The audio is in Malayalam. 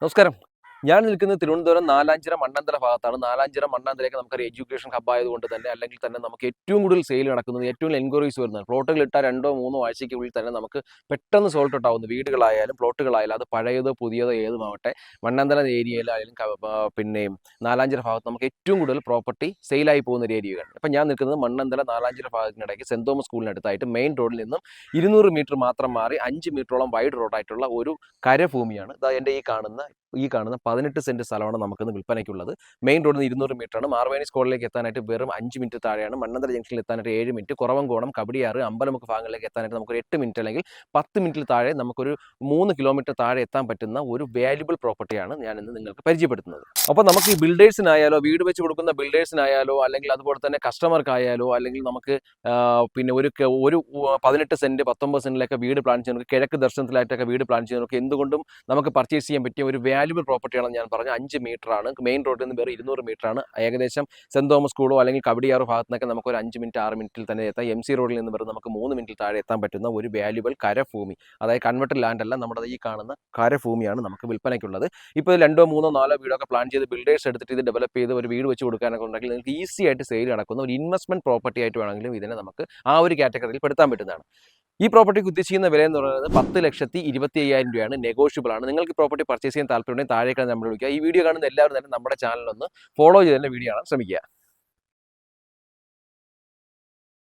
നമസ്കാരം. ഞാൻ നിൽക്കുന്നത് തിരുവനന്തപുരം നാലാഞ്ചിറ മണ്ണന്തല ഭാഗത്താണ്. നാലാഞ്ചിറ മണ്ണന്തലയൊക്കെ നമുക്കറിയാം എഡ്യൂക്കേഷൻ ഹബ് ആയതുകൊണ്ട് തന്നെ അല്ലെങ്കിൽ തന്നെ നമുക്ക് ഏറ്റവും കൂടുതൽ സെയിൽ നടക്കുന്നത് ഏറ്റവും കൂടുതൽ എൻക്വയറീസ് വരുന്നത് പ്ലോട്ടുകൾ ഇട്ടാൽ 2-3 ആഴ്ചയ്ക്കുള്ളിൽ തന്നെ നമുക്ക് പെട്ടെന്ന് സോൾട്ട് ഔട്ട് ആവുന്നു. വീടുകളായാലും പ്ലോട്ടുകളായാലും അത് പഴയതോ പുതിയതോ ഏതുമാവട്ടെ മണ്ണന്തല ഏരിയയിലായാലും പിന്നെയും നാലാഞ്ചിറ ഭാഗത്ത് നമുക്ക് ഏറ്റവും കൂടുതൽ പ്രോപ്പർട്ടി സെയിലായി പോകുന്ന ഒരു ഏരിയയാണ്. അപ്പം ഞാൻ നിൽക്കുന്നത് മണ്ണന്തല നാലാഞ്ചിറ ഭാഗത്തിനിടയ്ക്ക് സെൻറ് തോമസ് സ്കൂളിനടുത്തായിട്ട് മെയിൻ റോഡിൽ നിന്നും 200 മീറ്റർ മാത്രം മാറി 5 മീറ്ററോളം വൈഡ് റോഡായിട്ടുള്ള ഒരു കരഭൂമിയാണ്. എൻ്റെ ഈ കാണുന്ന 18 സെന്റ് സ്ഥലമാണ് നമുക്കിന്ന് വിൽപ്പനയ്ക്കുള്ളത്. മെയിൻ റോഡിൽ നിന്ന് 200 മീറ്ററാണ്. മാർവേണി സ്കൂളിലേക്ക് എത്താനായിട്ട് വെറും 5 മിനിറ്റ് താഴെയാണ്. മണ്ണന്തല ജംഗ്ഷനിൽ എത്താനായിട്ട് 7 മിനിറ്റ്. കുറവങ്കോണം, കബഡിയാറ്, അമ്പലമുക്ക് ഭാഗങ്ങളിലേക്ക് എത്താനായിട്ട് നമുക്കൊരു 8 മിനിറ്റ് അല്ലെങ്കിൽ 10 മിനിറ്റിൽ താഴെ നമുക്കൊരു 3 കിലോമീറ്റർ താഴെ എത്താൻ പറ്റുന്ന ഒരു വാല്യുബിൾ പ്രോപ്പർട്ടിയാണ് ഞാനിന്ന് നിങ്ങൾക്ക് പരിചയപ്പെടുത്തുന്നത്. അപ്പോൾ നമുക്ക് ഈ ബിൽഡേഴ്സിനായാലോ, വീട് വെച്ച് കൊടുക്കുന്ന ബിൽഡേഴ്സിനായാലോ, അല്ലെങ്കിൽ അതുപോലെ തന്നെ കസ്റ്റമർക്കായാലോ, അല്ലെങ്കിൽ നമുക്ക് പിന്നെ ഒരു 18 സെന്റ് 19 സെന്റിലൊക്കെ വീട് പ്ലാൻ ചെയ്യുന്നവർക്ക്, കിഴക്ക് ദർശനത്തിലായിട്ടൊക്കെ വീട് പ്ലാൻ ചെയ്യുന്നവർക്ക് എന്തുകൊണ്ടും നമുക്ക് പർച്ചേസ് ചെയ്യാൻ പറ്റിയ ഒരു വാല്യുബിൾ പ്രോപ്പർട്ടിയാണെന്ന് ഞാൻ പറഞ്ഞു. 5 മീറ്ററാണ്. മെയിൻ റോഡിൽ നിന്ന് വേറെ 200 മീറ്ററാണ്. ഏകദേശം സെന്റ് തോമസ് സ്കൂളോ അല്ലെങ്കിൽ കബഡിയാറ് ഭാഗത്ത് നിന്നൊക്കെ നമുക്ക് ഒരു 5 മിനിറ്റ് 6 മിനിറ്റിൽ തന്നെ എത്താം. MC റോഡിൽ നിന്ന് വെറും നമുക്ക് 3 മിനിറ്റിൽ താഴെ എത്താൻ പറ്റുന്ന ഒരു വാല്യുബിൾ കരഭൂമി, അതായത് കൺവെർട്ടഡ് ലാൻഡ് അല്ല, നമ്മുടെ ഈ കാണുന്ന കരഭൂമിയാണ് നമുക്ക് വിൽപ്പനയ്ക്കുള്ളത്. ഇപ്പോൾ 2-3-4 വീടൊക്കെ പ്ലാൻ ചെയ്ത് ബിൽഡേഴ്സ് എടുത്തിട്ട് ഇത് ഡെവലപ്പ് ചെയ്ത് ഒരു വീട് വെച്ച് കൊടുക്കാനൊക്കെ ഉണ്ടെങ്കിൽ നിങ്ങൾക്ക് ഈസി ആയിട്ട് സെയിൽ നടക്കുന്ന ഒരു ഇൻവെസ്റ്റ്മെന്റ് പ്രോപ്പർട്ടി ആയിട്ട് വേണമെങ്കിലും ഇതിനെ നമുക്ക് ആ ഒരു കാറ്റഗറിയിൽ പെടുത്താൻ പറ്റുന്നതാണ്. ഈ പ്രോപ്പർട്ടിക്ക് ഉദ്ദേശിക്കുന്ന വില എന്ന് പറയുന്നത് 10,25,000 രൂപയാണ്. നെഗോഷ്യബിൾ ആണ്. നിങ്ങൾക്ക് പ്രോപ്പർട്ടി പർച്ചേസ് ചെയ്യാൻ താല്പര്യമുണ്ടെങ്കിൽ താഴേക്കാണ് നമ്മൾ വിളിക്കുക. ഈ വീഡിയോ കാണുന്ന എല്ലാവരും തന്നെ നമ്മുടെ ചാനലൊന്ന് ഫോളോ ചെയ്ത് തന്നെ വീഡിയോ കാണാൻ ശ്രമിക്കുക.